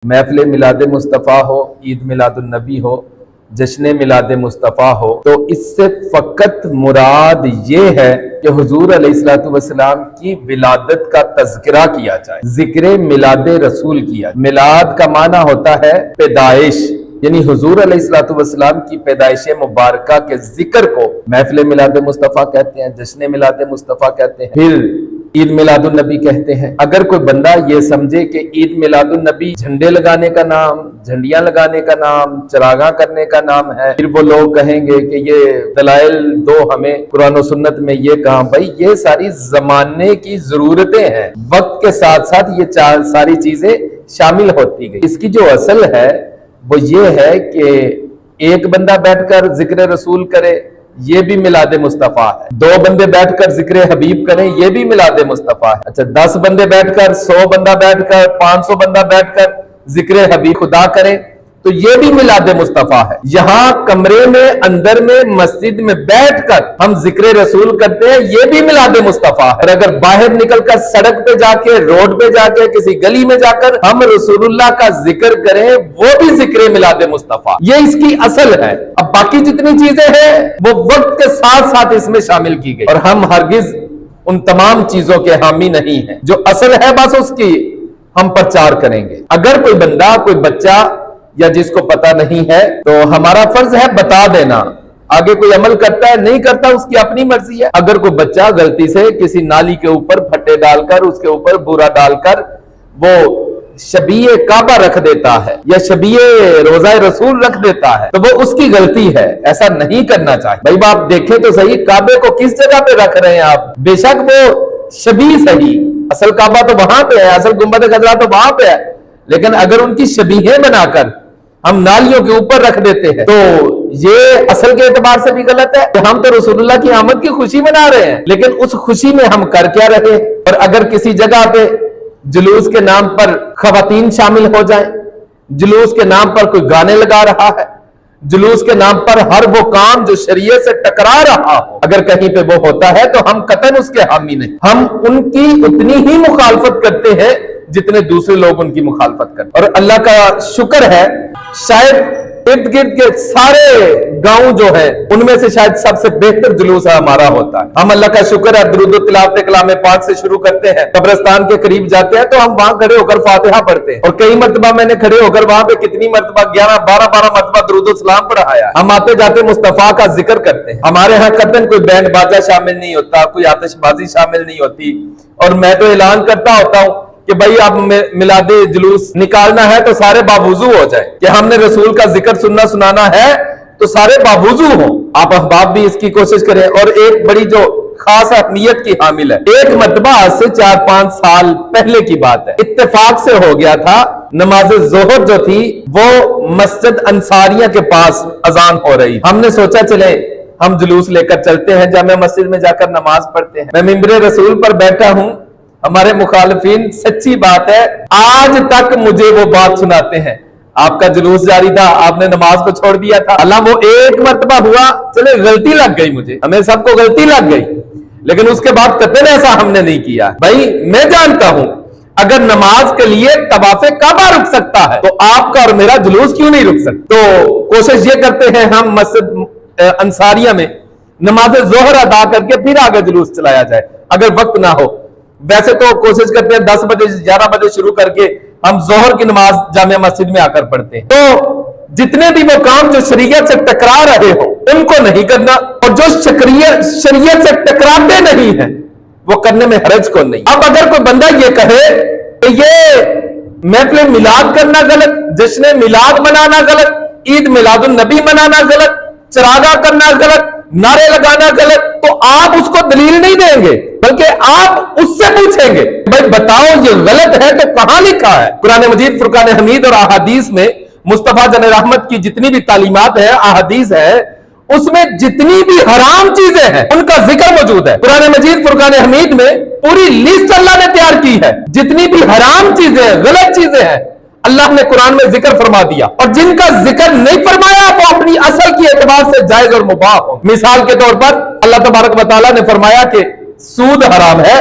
محفل میلاد مصطفیٰ ہو، عید میلاد النبی ہو، جشن میلاد مصطفیٰ ہو، تو اس سے فقط مراد یہ ہے کہ حضور علیہ السلام کی ولادت کا تذکرہ کیا جائے، ذکر میلاد رسول کیا جائے۔ میلاد کا معنی ہوتا ہے پیدائش، یعنی حضور علیہ السلام کی پیدائش مبارکہ کے ذکر کو محفل میلاد مصطفیٰ کہتے ہیں، جشن میلاد مصطفیٰ کہتے ہیں، پھر عید میلاد النبی کہتے ہیں۔ اگر کوئی بندہ یہ سمجھے کہ عید میلاد النبی جھنڈے لگانے کا نام، جھنڈیاں لگانے کا نام، چراغاں کرنے کا نام ہے، پھر وہ لوگ کہیں گے کہ یہ دلائل دو ہمیں قرآن و سنت میں یہ کہا۔ بھائی یہ ساری زمانے کی ضرورتیں ہیں، وقت کے ساتھ ساتھ یہ ساری چیزیں شامل ہوتی گئی۔ اس کی جو اصل ہے وہ یہ ہے کہ ایک بندہ بیٹھ کر ذکر رسول کرے، یہ بھی میلاد مصطفیٰ ہے۔ دو بندے بیٹھ کر ذکر حبیب کریں، یہ بھی میلاد مصطفیٰ ہے۔ اچھا 10 بندے بیٹھ کر، 100 بندہ بیٹھ کر، 500 بندہ بیٹھ کر ذکر حبیب خدا کریں تو یہ بھی میلاد مصطفیٰ ہے۔ یہاں کمرے میں، اندر میں، مسجد میں بیٹھ کر ہم ذکر رسول کرتے ہیں، یہ بھی میلاد مصطفیٰ ہے۔ اور اگر باہر نکل کر سڑک پہ جا کے، روڈ پہ جا کے، کسی گلی میں جا کر ہم رسول اللہ کا ذکر کریں، وہ بھی ذکر میلاد مصطفیٰ، یہ اس کی اصل ہے۔ اب باقی جتنی چیزیں ہیں وہ وقت کے ساتھ ساتھ اس میں شامل کی گئی، اور ہم ہرگز ان تمام چیزوں کے حامی نہیں ہیں۔ جو اصل ہے بس اس کی ہم پرچار کریں گے۔ اگر کوئی بندہ، کوئی بچہ یا جس کو پتہ نہیں ہے تو ہمارا فرض ہے بتا دینا۔ آگے کوئی عمل کرتا ہے نہیں کرتا اس کی اپنی مرضی ہے۔ اگر کوئی بچہ غلطی سے کسی نالی کے اوپر پھٹے ڈال کر، اس کے اوپر بورا ڈال کر وہ شبیہ کعبہ رکھ دیتا ہے یا شبیہ روضہ رسول رکھ دیتا ہے تو وہ اس کی غلطی ہے، ایسا نہیں کرنا چاہیے۔ بھائی آپ دیکھیں تو صحیح، کعبے کو کس جگہ پہ رکھ رہے ہیں آپ؟ بے شک وہ شبیہ صحیح، اصل کعبہ تو وہاں پہ ہے، اصل گنبد خضرا تو وہاں پہ ہے، لیکن اگر ان کی شبیہیں بنا کر ہم نالیوں کے اوپر رکھ دیتے ہیں تو یہ اصل کے اعتبار سے بھی غلط ہے کہ ہم تو رسول اللہ کی آمد کی خوشی منا رہے ہیں، لیکن اس خوشی میں ہم کر کیا رہے۔ اور اگر کسی جگہ پہ جلوس کے نام پر خواتین شامل ہو جائیں، جلوس کے نام پر کوئی گانے لگا رہا ہے، جلوس کے نام پر ہر وہ کام جو شریعت سے ٹکرا رہا ہو اگر کہیں پہ وہ ہوتا ہے تو ہم قطعاً اس کے حامی نہیں، ہم ان کی اتنی ہی مخالفت کرتے ہیں جتنے دوسرے لوگ ان کی مخالفت کرتے ہیں۔ اور اللہ کا شکر ہے شاید ارد گرد کے سارے گاؤں جو ہے ان میں سے شاید سب سے بہتر جلوس ہمارا ہوتا ہے۔ ہم اللہ کا شکر ہے درود و تلاوت کلام پاک سے شروع کرتے ہیں، قبرستان کے قریب جاتے ہیں تو ہم وہاں کھڑے ہو کر فاتحہ پڑھتے ہیں، اور کئی مرتبہ میں نے کھڑے ہو کر وہاں پہ کتنی مرتبہ 11-12 مرتبہ درود و سلام پڑھایا۔ ہم آتے جاتے مصطفیٰ کا ذکر کرتے ہیں۔ ہمارے ہاں قطعاً کوئی بینڈ باجا شامل نہیں ہوتا، کوئی آتش بازی شامل نہیں ہوتی، اور میں تو اعلان کرتا ہوتا ہوں کہ بھائی آپ میلاد جلوس نکالنا ہے تو سارے باوضو ہو جائے، کہ ہم نے رسول کا ذکر سننا سنانا ہے تو سارے باوضو ہوں۔ آپ احباب بھی اس کی کوشش کریں۔ اور ایک بڑی جو خاص اہمیت کی حامل ہے، ایک مرتبہ آج سے 4-5 سال پہلے کی بات ہے، اتفاق سے ہو گیا تھا، نماز ظہر جو تھی وہ مسجد انصاریہ کے پاس اذان ہو رہی، ہم نے سوچا چلے ہم جلوس لے کر چلتے ہیں، جامع مسجد میں جا کر نماز پڑھتے ہیں۔ میں ممبر رسول پر بیٹھا ہوں، ہمارے مخالفین سچی بات ہے آج تک مجھے وہ بات سناتے ہیں، آپ کا جلوس جاری تھا، آپ نے نماز کو چھوڑ دیا تھا۔ اللہ وہ ایک مرتبہ ہوا، چلے غلطی لگ گئی، مجھے، ہمیں سب کو غلطی لگ گئی، لیکن اس کے بعد قطعاً ایسا ہم نے نہیں کیا۔ بھائی میں جانتا ہوں اگر نماز کے لیے طواف کعبہ رک سکتا ہے تو آپ کا اور میرا جلوس کیوں نہیں رک سکتا؟ تو کوشش یہ کرتے ہیں ہم مسجد انصاریہ میں نماز ظہر ادا کر کے پھر آگے جلوس چلایا جائے اگر وقت نہ ہو۔ ویسے تو کوشش کرتے ہیں 10 بجے 11 بجے شروع کر کے ہم ظہر کی نماز جامع مسجد میں آ کر پڑھتے ہیں۔ تو جتنے بھی وہ کام جو شریعت سے ٹکرا رہے ہو ان کو نہیں کرنا، اور جو شریعت سے ٹکراتے نہیں ہیں وہ کرنے میں حرج کو نہیں۔ اب اگر کوئی بندہ یہ کہے کہ یہ محفل میلاد کرنا غلط، جشن میلاد منانا غلط، عید میلاد النبی منانا غلط، چراغاں کرنا غلط، نعرے لگانا غلط، تو آپ اس کو دلیل نہیں دیں گے بلکہ آپ اس سے پوچھیں گے بھائی بتاؤ یہ غلط ہے تو کہاں لکھا ہے؟ قرآن مجید فرقان حمید اور احادیث میں مصطفیٰ جن رحمت کی جتنی بھی تعلیمات ہیں، احادیث ہے، اس میں جتنی بھی حرام چیزیں ہیں ان کا ذکر موجود ہے۔ قرآن مجید فرقان حمید میں پوری لسٹ اللہ نے تیار کی ہے، جتنی بھی حرام چیزیں ہیں، غلط چیزیں ہیں، اللہ نے قرآن میں ذکر فرما دیا، اور جن کا ذکر نہیں فرمایا وہ اپنی اصل کی اعتبار سے جائز اور مباح ہو۔ مثال کے طور پر اللہ تبارک و تعالیٰ نے فرمایا کہ سود حرام ہے،